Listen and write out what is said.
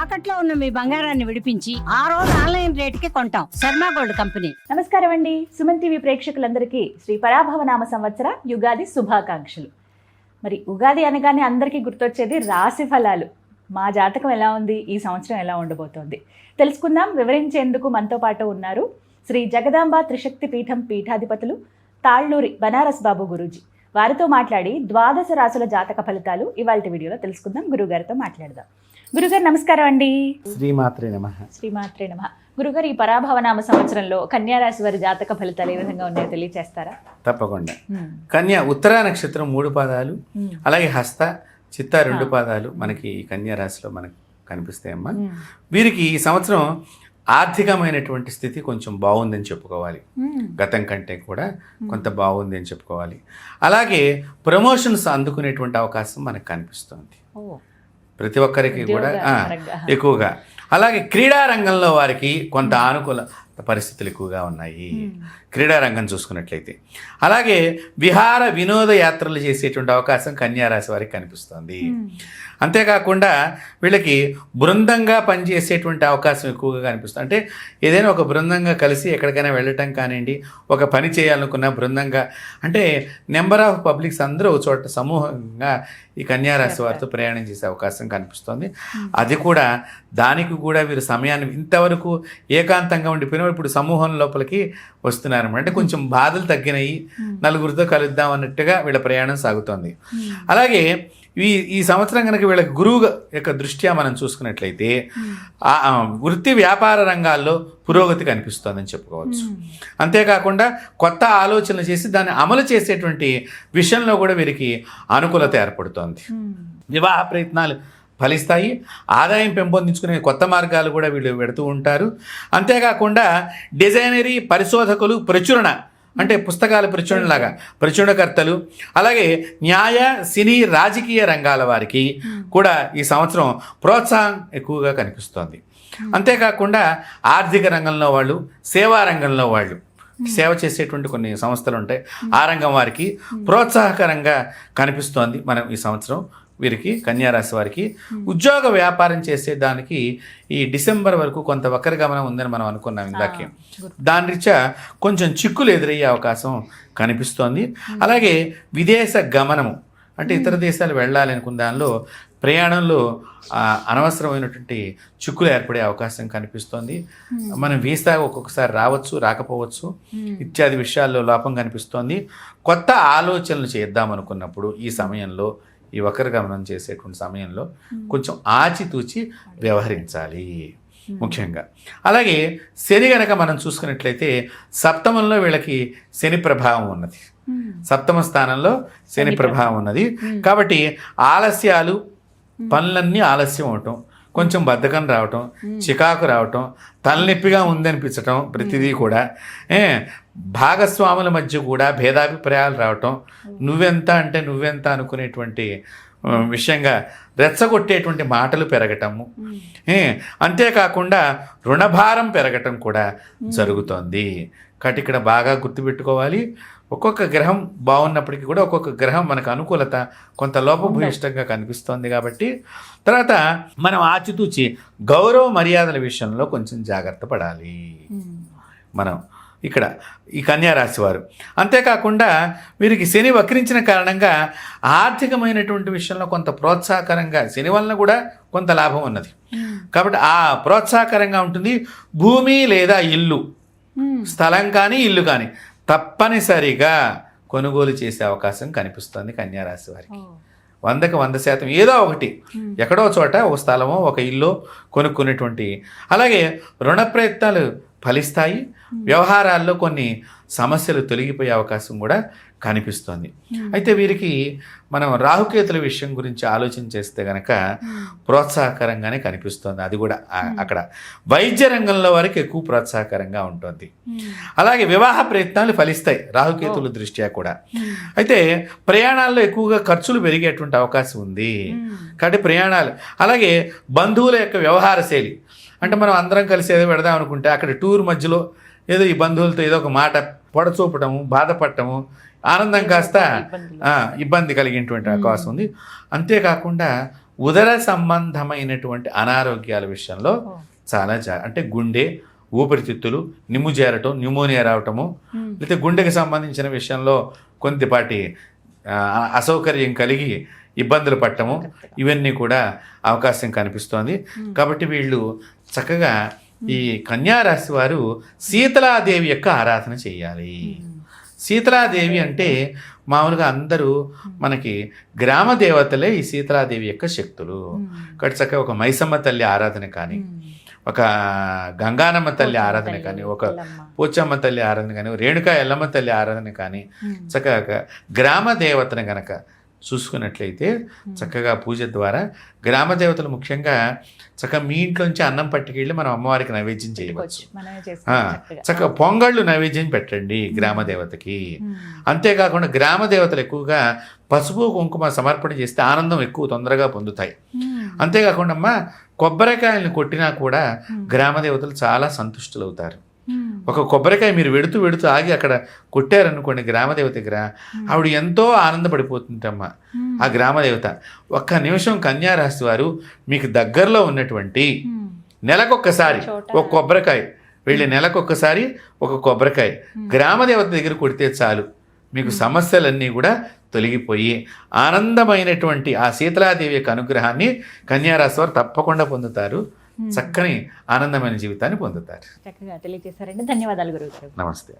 తాకట్లో ఉన్న మీ బంగారాన్ని విడిపించి ఆ రోజు ఆన్లైన్ రేటుకి కొంటాం. Sharma gold company. నమస్కారం అండి. సుమన్ టీవీ ప్రేక్షకులందరికీ శ్రీ పరాభవనామ సంవత్సర యుగాది శుభాకాంక్షలు. మరి ఉగాది అనగానే అందరికీ గుర్తొచ్చేది రాశి ఫలాలు. మా జాతకం ఎలా ఉంది, ఈ సంవత్సరం ఎలా ఉండబోతోంది తెలుసుకుందాం. వివరించేందుకు మనతో పాటు ఉన్నారు శ్రీ జగదాంబ త్రిశక్తి పీఠం పీఠాధిపతులు తాళ్ళూరి బనారస్ బాబు గురూజీ. వారితో మాట్లాడి ద్వాదశ రాశుల జాతక ఫలితాలు ఇవాళ వీడియోలో తెలుసుకుందాం. గురుగారితో మాట్లాడదాం. గురుగారు నమస్కారం అండి. శ్రీమాత్రే నమః. శ్రీమాత్రే నమః. గురుగారు, ఈ పరాభవనామ సంవత్సరంలో కన్యా రాశి వారి జాతక ఫలితాలు ఏ విధంగా ఉన్నాయో తెలియచేస్తారా? తప్పకుండా. కన్యా ఉత్తరా నక్షత్రం 3 పాదాలు, అలాగే హస్త చిత్త 2 పాదాలు మనకి ఈ కన్యా రాశిలో మనకు కనిపిస్తాయమ్మా. వీరికి ఈ సంవత్సరం ఆర్థికమైనటువంటి స్థితి కొంచెం బాగుందని చెప్పుకోవాలి. గతం కంటే కూడా కొంత బాగుంది అని చెప్పుకోవాలి. అలాగే ప్రమోషన్స్ అందుకునేటువంటి అవకాశం మనకు కనిపిస్తుంది ప్రతి ఒక్కరికి కూడా ఎక్కువగా. అలాగే క్రీడా రంగంలో వారికి కొంత అనుకూల పరిస్థితులు ఎక్కువగా ఉన్నాయి క్రీడా రంగం చూసుకున్నట్లయితే. అలాగే విహార వినోద యాత్రలు చేసేటువంటి అవకాశం కన్యా రాశి వారికి కనిపిస్తుంది. అంతేకాకుండా వీళ్ళకి బృందంగా పనిచేసేటువంటి అవకాశం ఎక్కువగా కనిపిస్తుంది. అంటే ఏదైనా ఒక బృందంగా కలిసి ఎక్కడికైనా వెళ్ళటం కానివ్వండి, ఒక పని చేయాలనుకున్న బృందంగా, అంటే నెంబర్ ఆఫ్ పబ్లిక్స్ అందరూ ఒక చోట సమూహంగా ఈ కన్యా రాశి వారితో ప్రయాణం చేసే అవకాశం కనిపిస్తుంది. అది కూడా దానికి కూడా వీరు సమయాన్ని ఇంతవరకు ఏకాంతంగా ఉండిపోయిన ఇప్పుడు సమూహం లోపలికి వస్తున్నారు. అంటే కొంచెం బాధలు తగ్గినాయి, నలుగురితో కలుద్దాం అన్నట్టుగా వీళ్ళ ప్రయాణం సాగుతోంది. అలాగే ఈ సంవత్సరం కనుక వీళ్ళకి గురువు యొక్క దృష్ట్యా మనం చూసుకున్నట్లయితే వృత్తి వ్యాపార రంగాల్లో పురోగతి కనిపిస్తోందని చెప్పుకోవచ్చు. అంతేకాకుండా కొత్త ఆలోచనలు చేసి దాన్ని అమలు చేసేటువంటి విషయంలో కూడా వీరికి అనుకూలత ఏర్పడుతోంది. వివాహ ప్రయత్నాలు ఫలిస్తాయి. ఆదాయం పెంపొందించుకునే కొత్త మార్గాలు కూడా వీళ్ళు పెడుతూ ఉంటారు. అంతేకాకుండా డిజైనరీ పరిశోధకులు, ప్రచురణ అంటే పుస్తకాల ప్రచురణలాగా ప్రచురణకర్తలు, అలాగే న్యాయ, సినీ, రాజకీయ రంగాల వారికి కూడా ఈ సంవత్సరం ప్రోత్సాహం ఎక్కువగా కనిపిస్తోంది. అంతేకాకుండా ఆర్థిక రంగంలో వాళ్ళు, సేవా రంగంలో వాళ్ళు, సేవ చేసేటువంటి కొన్ని సంస్థలు ఉంటాయి, ఆ రంగం వారికి ప్రోత్సాహకరంగా కనిపిస్తోంది. మనం ఈ సంవత్సరం వీరికి కన్యా రాశి వారికి ఉద్యోగ వ్యాపారం చేసేదానికి ఈ డిసెంబర్ వరకు కొంత వక్రగమనం ఉందని మనం అనుకున్నాం ఇందాకే. దాని రీత్యా కొంచెం చిక్కులు ఎదురయ్యే అవకాశం కనిపిస్తోంది. అలాగే విదేశ గమనము అంటే ఇతర దేశాలు వెళ్ళాలి అనుకున్న దానిలో ప్రయాణంలో అనవసరమైనటువంటి చిక్కులు ఏర్పడే అవకాశం కనిపిస్తోంది. మనం వీసా ఒక్కొక్కసారి రావచ్చు, రాకపోవచ్చు ఇత్యాది విషయాల్లో లోపం కనిపిస్తోంది. కొత్త ఆలోచనలు చేద్దాం అనుకున్నప్పుడు ఈ సమయంలో, ఈ వక్రగమనం చేసేటువంటి సమయంలో కొంచెం ఆచితూచి వ్యవహరించాలి ముఖ్యంగా. అలాగే శని గనక మనం చూసుకున్నట్లయితే సప్తమంలో వీళ్ళకి శని ప్రభావం ఉన్నది. సప్తమ స్థానంలో శని ప్రభావం ఉన్నది కాబట్టి ఆలస్యాలు, పనులన్నీ ఆలస్యం అవటం, కొంచెం బద్ధకం రావటం, చికాకు రావటం, తలనొప్పిగా ఉందనిపించటం, ప్రతిదీ కూడా భాగస్వాముల మధ్య కూడా భేదాభిప్రాయాలు రావటం, నువ్వెంత అంటే నువ్వెంత అనుకునేటువంటి విషయంగా రెచ్చగొట్టేటువంటి మాటలు పెరగటము, అంతేకాకుండా రుణభారం పెరగటం కూడా జరుగుతోంది. కాబట్టి ఇక్కడ బాగా గుర్తుపెట్టుకోవాలి, ఒక్కొక్క గ్రహం బాగున్నప్పటికీ కూడా ఒక్కొక్క గ్రహం మనకు అనుకూలత కొంత లోపభూయిష్టంగా కనిపిస్తోంది. కాబట్టి తర్వాత మనం ఆచితూచి గౌరవ మర్యాదల విషయంలో కొంచెం జాగ్రత్త పడాలి మనం ఇక్కడ ఈ కన్యా రాశి వారు. అంతేకాకుండా వీరికి శని వక్రించిన కారణంగా ఆర్థికమైనటువంటి విషయంలో కొంత ప్రోత్సాహకరంగా, శని వలన కూడా కొంత లాభం ఉన్నది కాబట్టి ఆ ప్రోత్సాహకరంగా ఉంటుంది. భూమి లేదా ఇల్లు, స్థలం కానీ ఇల్లు కానీ తప్పనిసరిగా కొనుగోలు చేసే అవకాశం కనిపిస్తుంది కన్యా రాశి వారికి. 100కి 100% ఏదో ఒకటి ఎక్కడో చోట ఒక స్థలమో ఒక ఇల్లు కొనుక్కునేటువంటి. అలాగే రుణ ప్రయత్నాలు ఫలిస్తాయి. వ్యవహారాల్లో కొన్ని సమస్యలు తొలగిపోయే అవకాశం కూడా కనిపిస్తుంది. అయితే వీరికి మనం రాహుకేతుల విషయం గురించి ఆలోచన చేస్తే కనుక ప్రోత్సాహకరంగానే కనిపిస్తుంది. అది కూడా అక్కడ వైద్య రంగంలో వారికి ఎక్కువ ప్రోత్సాహకరంగా ఉంటుంది. అలాగే వివాహ ప్రయత్నాలు ఫలిస్తాయి రాహుకేతుల దృష్ట్యా కూడా. అయితే ప్రయాణాల్లో ఎక్కువగా ఖర్చులు పెరిగేటువంటి అవకాశం ఉంది కాబట్టి ప్రయాణాలు. అలాగే బంధువుల యొక్క వ్యవహార శైలి, అంటే మనం అందరం కలిసి ఏదో పెడదాం అనుకుంటే అక్కడ టూర్ మధ్యలో ఏదో ఈ బంధువులతో ఏదో ఒక మాట పొడచూపటము, బాధపడటము, ఆనందం కాస్త ఇబ్బంది కలిగినటువంటి అవకాశం ఉంది. అంతేకాకుండా ఉదర సంబంధమైనటువంటి అనారోగ్యాల విషయంలో చాలా అంటే గుండె, ఊపిరితిత్తులు నిమ్ము చేరటం, న్యూమోనియా రావటము, లేకపోతే గుండెకి సంబంధించిన విషయంలో కొద్దిపాటి అసౌకర్యం కలిగి ఇబ్బందులు పట్టము, ఇవన్నీ కూడా అవకాశం కనిపిస్తోంది. కాబట్టి వీళ్ళు చక్కగా ఈ కన్యారాశి వారు శీతలాదేవి యొక్క ఆరాధన చేయాలి. శీతలాదేవి అంటే మామూలుగా అందరూ మనకి గ్రామ దేవతలే ఈ శీతలాదేవి యొక్క శక్తులు. కాబట్టి చక్కగా ఒక మైసమ్మ తల్లి ఆరాధన కానీ, ఒక గంగానమ్మ తల్లి ఆరాధన కానీ, ఒక పోచమ్మ తల్లి ఆరాధన కానీ, రేణుకా ఎల్లమ్మ తల్లి ఆరాధన కానీ, చక్కగా గ్రామ దేవతను గనక చూసుకున్నట్లయితే చక్కగా పూజ ద్వారా గ్రామ దేవతలు ముఖ్యంగా చక్కగా మీ ఇంట్లోంచి అన్నం పట్టుకెళ్ళి మనం అమ్మవారికి నైవేద్యం చేయవచ్చు. చక్కగా పొంగళ్ళు నైవేద్యం పెట్టండి గ్రామ దేవతకి. అంతేకాకుండా గ్రామ దేవతలు ఎక్కువగా పసుపు కుంకుమ సమర్పణ చేస్తే ఆనందం ఎక్కువ తొందరగా పొందుతాయి. అంతేకాకుండా అమ్మ కొబ్బరికాయలను కొట్టినా కూడా గ్రామ దేవతలు చాలా సంతుష్టులవుతారు. ఒక కొబ్బరికాయ మీరు వెడుతూ ఆగి అక్కడ కొట్టారనుకోండి గ్రామదేవత దగ్గర, ఆవిడ ఎంతో ఆనందపడిపోతుంటమ్మా ఆ గ్రామదేవత. ఒక్క నిమిషం కన్యారాశి వారు మీకు దగ్గరలో ఉన్నటువంటి నెలకొక్కసారి ఒక కొబ్బరికాయ వెళ్ళి నెలకొక్కసారి ఒక కొబ్బరికాయ గ్రామదేవత దగ్గర కొడితే చాలు, మీకు సమస్యలన్నీ కూడా తొలగిపోయి ఆనందమైనటువంటి ఆ శీతలాదేవి యొక్క అనుగ్రహాన్ని కన్యారాశి వారు తప్పకుండా పొందుతారు. చక్కని ఆనందమైన జీవితాన్ని పొందుతారు. చక్కగా తెలియజేశారండి. ధన్యవాదాలు గురువు గారు. నమస్తే.